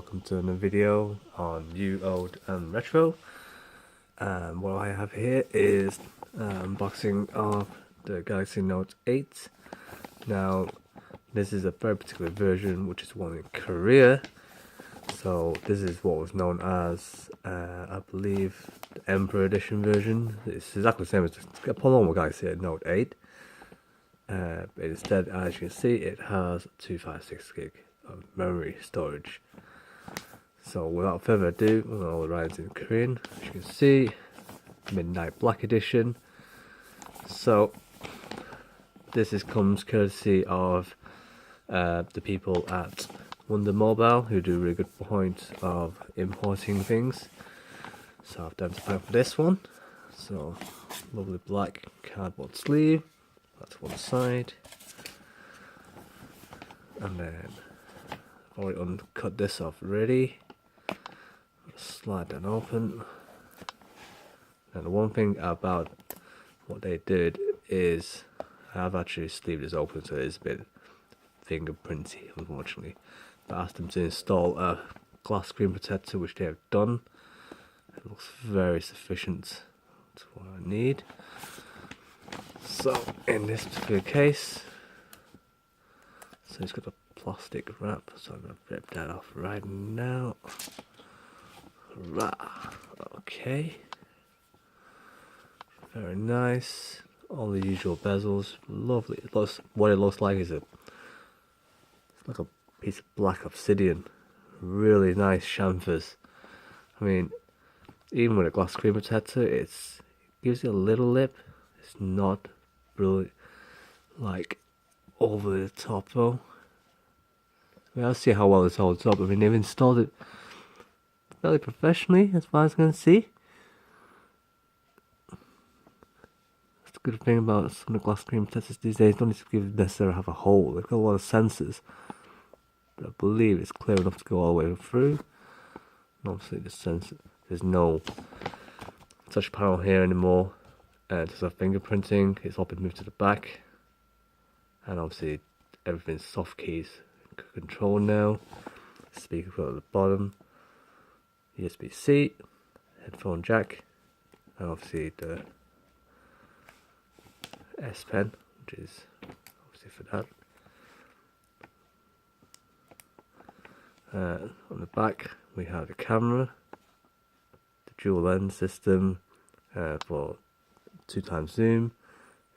welcome to another video on new, old and retro. What I have here is unboxing of the Galaxy Note 8. Now this is a very particular version which is one in Korea. So this is what was known as, I believe, the Emperor edition version. It's exactly the same as the normal Galaxy Note 8. But instead, as you can see, it has 256 gig of memory storage. So without further ado, all the writings in Korean. As you can see, Midnight Black edition. So this comes courtesy of the people at Wonda Mobile, who do a really good point of importing things. So I've done time for this one. So lovely black cardboard sleeve. That's one side. And then I've already uncut this off already. Slide that open. And the one thing about what they did is I've actually sleeved this open, so it's a bit fingerprinty, unfortunately. But I asked them to install a glass screen protector, which they have done. It looks very sufficient to what I need. So in this particular case, so it's got a plastic wrap, so I'm going to rip that off right now. Okay, very nice. All the usual bezels, lovely. What it looks like is it's like a piece of black obsidian. Really nice chamfers. I mean, even with a glass screen protector, it gives you a little lip. It's not really like over the top though. I mean, I'll see how well this holds up. I mean, they've installed it fairly professionally, as far as I can see. That's the good thing about some of the glass screen protectors these days. Don't necessarily have a hole. They've got a lot of sensors. But I believe it's clear enough to go all the way through. And obviously, the sensor. There's no touch panel here anymore. Just have fingerprinting. It's all been moved to the back. And obviously, everything's soft keys control now. Speaker at the bottom. USB-C, headphone jack, and obviously the S Pen, which is obviously for that. On the back we have the camera, the dual lens system for 2x zoom,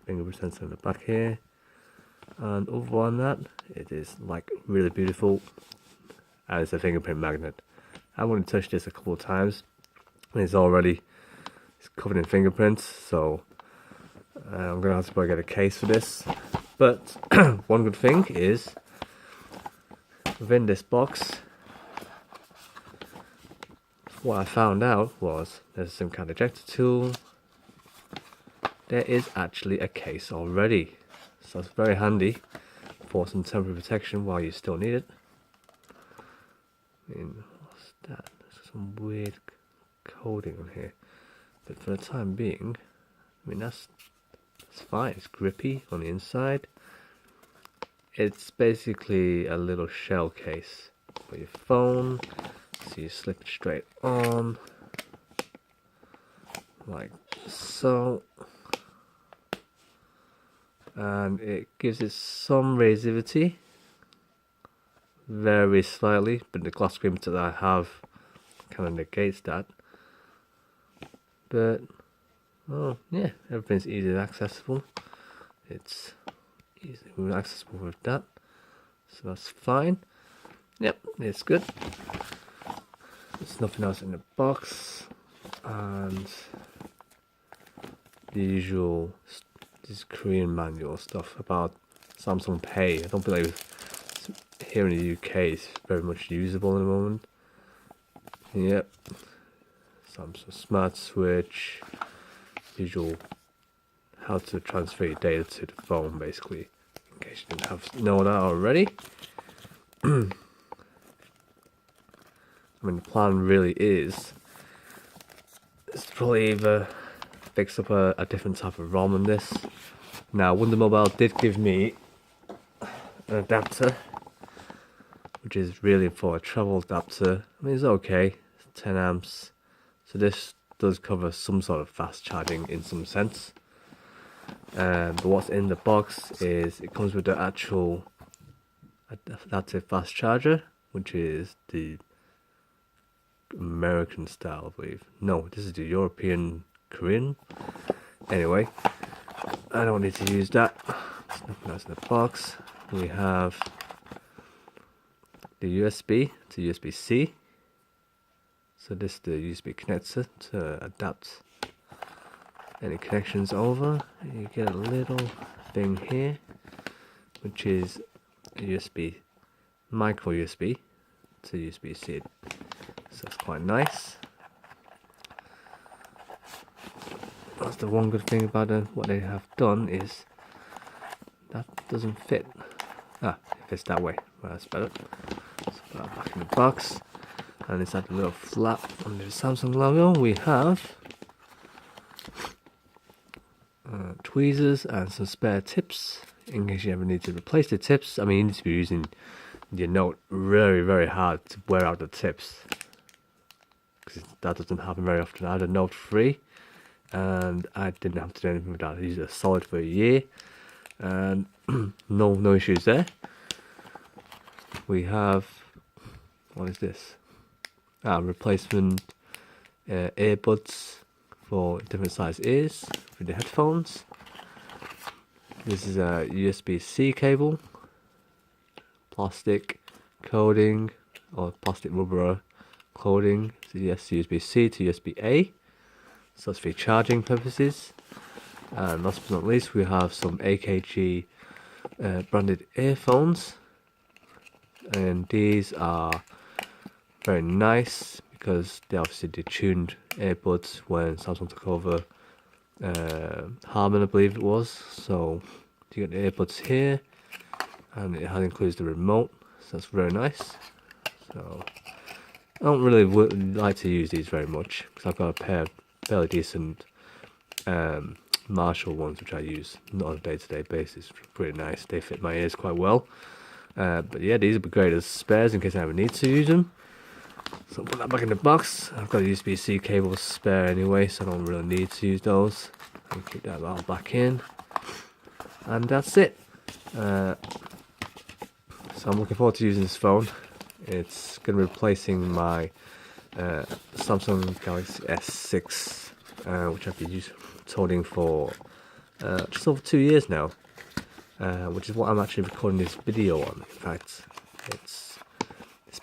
fingerprint sensor on the back here, and over on that it is like really beautiful, and it's a fingerprint magnet. I've only touched this a couple of times and it's covered in fingerprints, so I'm going to have to probably get a case for this. But one good thing is within this box, what I found out was there's some kind of ejector tool. There is actually a case already, so it's very handy for some temporary protection while you still need it. That. There's some weird coding on here, but for the time being, I mean that's fine. It's grippy on the inside. It's basically a little shell case for your phone, so you slip it straight on like so, and it gives it some resistivity. Very slightly, but the glass screen that I have kind of negates that. But oh yeah, everything's easily accessible. It's easily accessible with that, so that's fine. Yep, it's good. There's nothing else in the box, and the usual this Korean manual stuff about Samsung Pay. I don't believe here in the UK it's very much usable at the moment. Yep, Samsung Smart Switch, usual how to transfer your data to the phone, basically, in case you didn't know that already. I mean, the plan really is to probably either fix up a different type of ROM on this. Now, Wonda Mobile did give me an adapter, which is really for a travel adapter. I mean, it's okay, it's 10 amps, so this does cover some sort of fast charging in some sense. But what's in the box is it comes with the actual adaptive fast charger, which is the American style, I believe. No, this is the European Korean. Anyway, I don't need to use that. There's nothing else in the box. We have the USB to USB-C. So this is the USB connector to adapt any connections over. You get a little thing here, which is a USB, micro USB to USB-C. So that's quite nice. That's the one good thing about what they have done is that doesn't fit. Ah, it fits that way. Well, that's better. So put that back in the box. And inside the little flap under the Samsung logo, we have tweezers and some spare tips in case you ever need to replace the tips. I mean, you need to be using your Note very, very hard to wear out the tips, because that doesn't happen very often. I had a Note 3 and I didn't have to do anything with that. I used it solid for a year and no issues there. We have, what is this? Replacement earbuds for different size ears for the headphones. This is a USB-C cable, plastic coating or plastic rubber coating. So yes, USB-C to USB-A. So it's for charging purposes. And last but not least, we have some Akg branded earphones, and these are very nice because they obviously detuned earbuds when Samsung took over Harman, I believe it was. So you get the earbuds here, and it includes the remote, so that's very nice. So I don't really like to use these very much because I've got a pair of fairly decent Marshall ones which I use not on a day-to-day basis. Pretty nice, they fit my ears quite well. But yeah, these would be great as spares in case I ever need to use them. So I'll put that back in the box. I've got a USB-C cable spare anyway, so I don't really need to use those. I'll keep that all back in. And that's it. So I'm looking forward to using this phone. It's going to be replacing my Samsung Galaxy S6, which I've been holding for just over 2 years now. Which is what I'm actually recording this video on. In fact, it's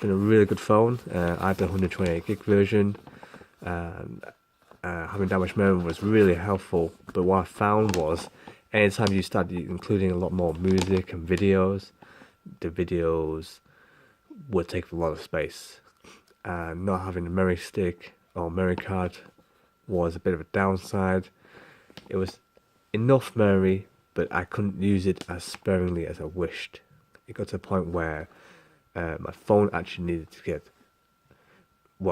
been a really good phone. I have the 128 gig version, and having that much memory was really helpful. But what I found was, anytime you start including a lot more music and videos, the videos would take a lot of space. And not having a memory stick or memory card was a bit of a downside. It was enough memory, but I couldn't use it as sparingly as I wished. It got to a point where my phone actually needed to get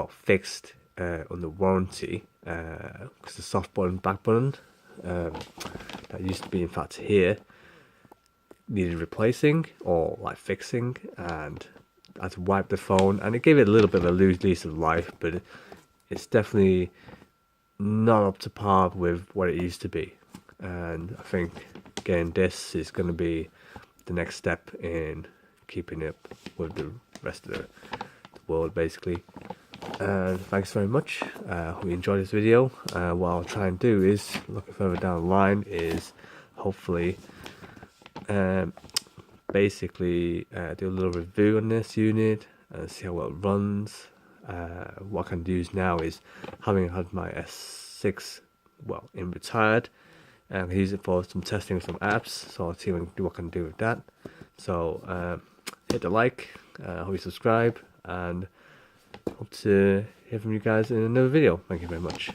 fixed under warranty, because the soft button, back button that used to be in fact here needed replacing or fixing, and I had to wipe the phone, and it gave it a little bit of a lease of life, but it's definitely not up to par with what it used to be. And I think getting this is going to be the next step in keeping up with the rest of the world, basically. Thanks very much. Hope you enjoyed this video. What I'll try and do is, looking further down the line, is hopefully basically do a little review on this unit and see how well it runs. What I can use now is, having had my S6 in retired, and use it for some testing of some apps, so I'll see what I can do with that. So hit the like, hope you subscribe, and hope to hear from you guys in another video. Thank you very much.